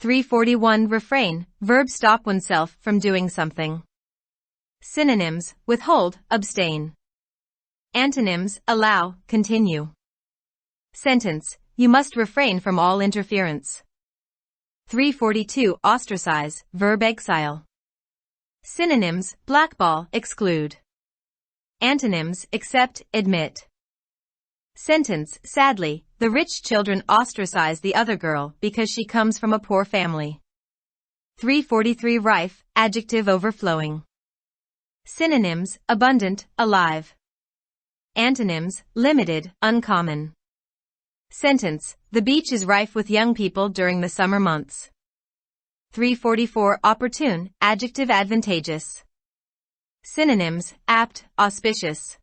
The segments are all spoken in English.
341 Refrain, verb stop oneself from doing something. Synonyms, withhold, abstain. Antonyms, allow, continue. Sentence, you must refrain from all interference. 342 Ostracize, verb exile. Synonyms, blackball, exclude. Antonyms, accept, admit. Sentence, sadly, the rich children ostracize the other girl because she comes from a poor family. 343 Rife, adjective overflowing. Synonyms, abundant, alive. Antonyms, limited, uncommon. Sentence, the beach is rife with young people during the summer months. 344 Opportune, adjective advantageous. Synonyms, apt, auspicious.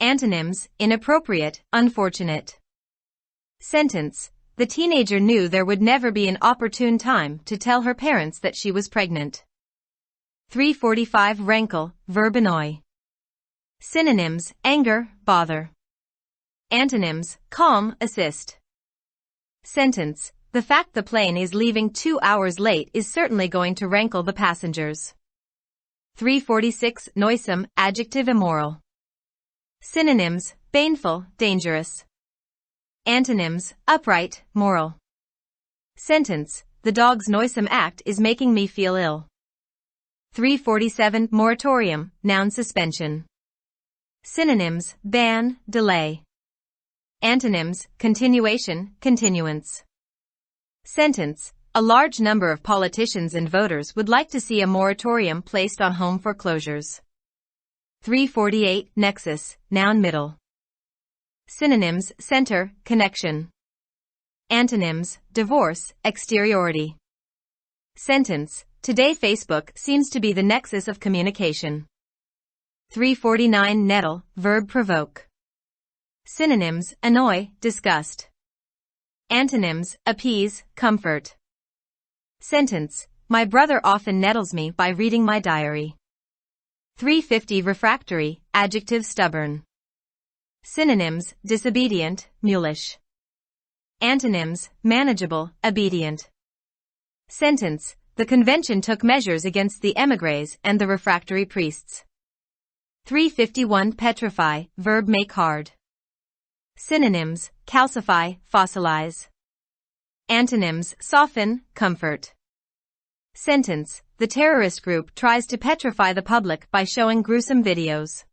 Antonyms, inappropriate, unfortunate. Sentence, the teenager knew there would never be an opportune time to tell her parents that she was pregnant. 345 Rankle, verb annoy. Synonyms, anger, bother. Antonyms, calm, assist. Sentence, the fact the plane is leaving 2 hours late is certainly going to rankle the passengers. 346 Noisome, adjective immoral. Synonyms, baneful, dangerous. Antonyms, upright, moral. Sentence, the dog's noisome act is making me feel ill. 347 Moratorium, noun suspension. Synonyms, ban, delay. Antonyms, continuation, continuance. Sentence, a large number of politicians and voters would like to see a moratorium placed on home foreclosures. 348 Nexus, noun middle. Synonyms, center, connection. Antonyms, divorce, exteriority. Sentence, today Facebook seems to be the nexus of communication. 349 Nettle, verb provoke. Synonyms, annoy, disgust. Antonyms, appease, comfort. Sentence, my brother often nettles me by reading my diary. 350 Refractory, adjective stubborn. Synonyms, disobedient, mulish. Antonyms, manageable, obedient. Sentence, the convention took measures against the émigrés and the refractory priests. 351 Petrify, verb make hard. Synonyms, calcify, fossilize. Antonyms, soften, comfort. Sentence, the terrorist group tries to petrify the public by showing gruesome videos.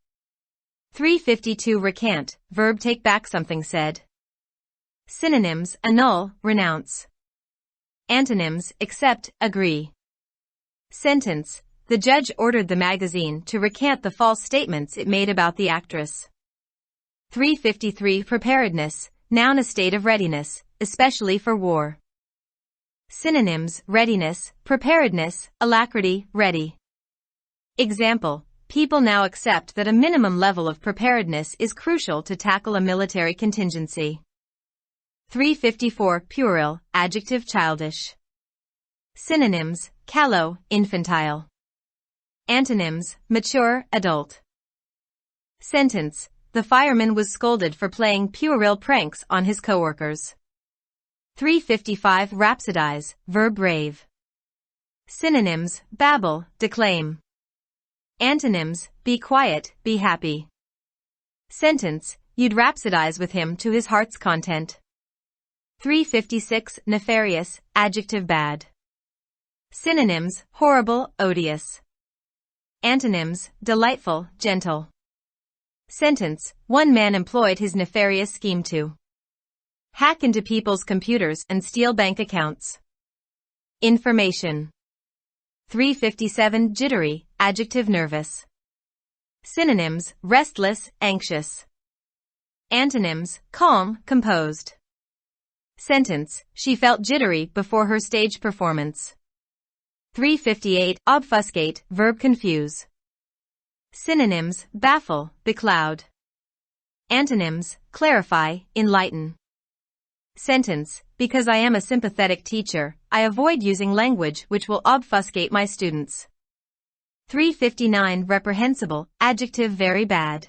352 Recant, verb take back something said. Synonyms, annul, renounce. Antonyms, accept, agree. Sentence, the judge ordered the magazine to recant the false statements it made about the actress. 353 Preparedness, noun a state of readiness, especially for war. Synonyms, readiness, preparedness, alacrity, ready. Example, people now accept that a minimum level of preparedness is crucial to tackle a military contingency. 354 Puerile, adjective childish. Synonyms, callow, infantile. Antonyms, mature, adult. Sentence, the fireman was scolded for playing puerile pranks on his coworkers. 355 Rhapsodize, verb rave. Synonyms, babble, declaim. Antonyms, be quiet, be happy. Sentence, you'd rhapsodize with him to his heart's content. 356 Nefarious, adjective bad. Synonyms, horrible, odious. Antonyms, delightful, gentle. Sentence, one man employed his nefarious scheme to hack into people's computers and steal bank accounts. Information. 357 Jittery, adjective nervous. Synonyms, restless, anxious. Antonyms, calm, composed. Sentence, she felt jittery before her stage performance. 358 Obfuscate, verb confuse. Synonyms, baffle, becloud. Antonyms, clarify, enlighten. Sentence, because I am a sympathetic teacher, I avoid using language which will obfuscate my students. 359 Reprehensible, adjective very bad.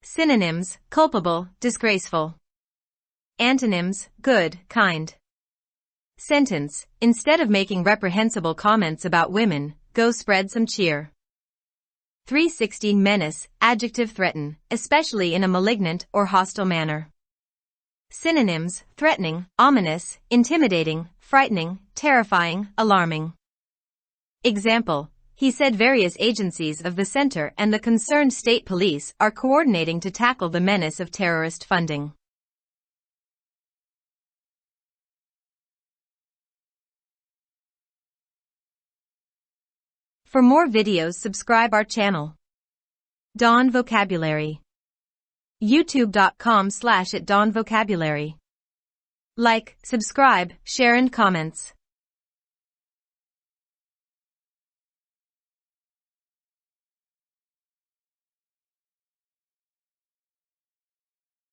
Synonyms, culpable, disgraceful. Antonyms, good, kind. Sentence: instead of making reprehensible comments about women, go spread some cheer. 316 menace, adjective threaten, especially in a malignant or hostile manner. Synonyms: threatening, ominous, intimidating, frightening, terrifying, alarming. Example: he said various agencies of the center and the concerned state police are coordinating to tackle the menace of terrorist funding. For more videos, subscribe our channel. Dawn Vocabulary. youtube.com/@dawnvocabulary. Like, subscribe, share and comments.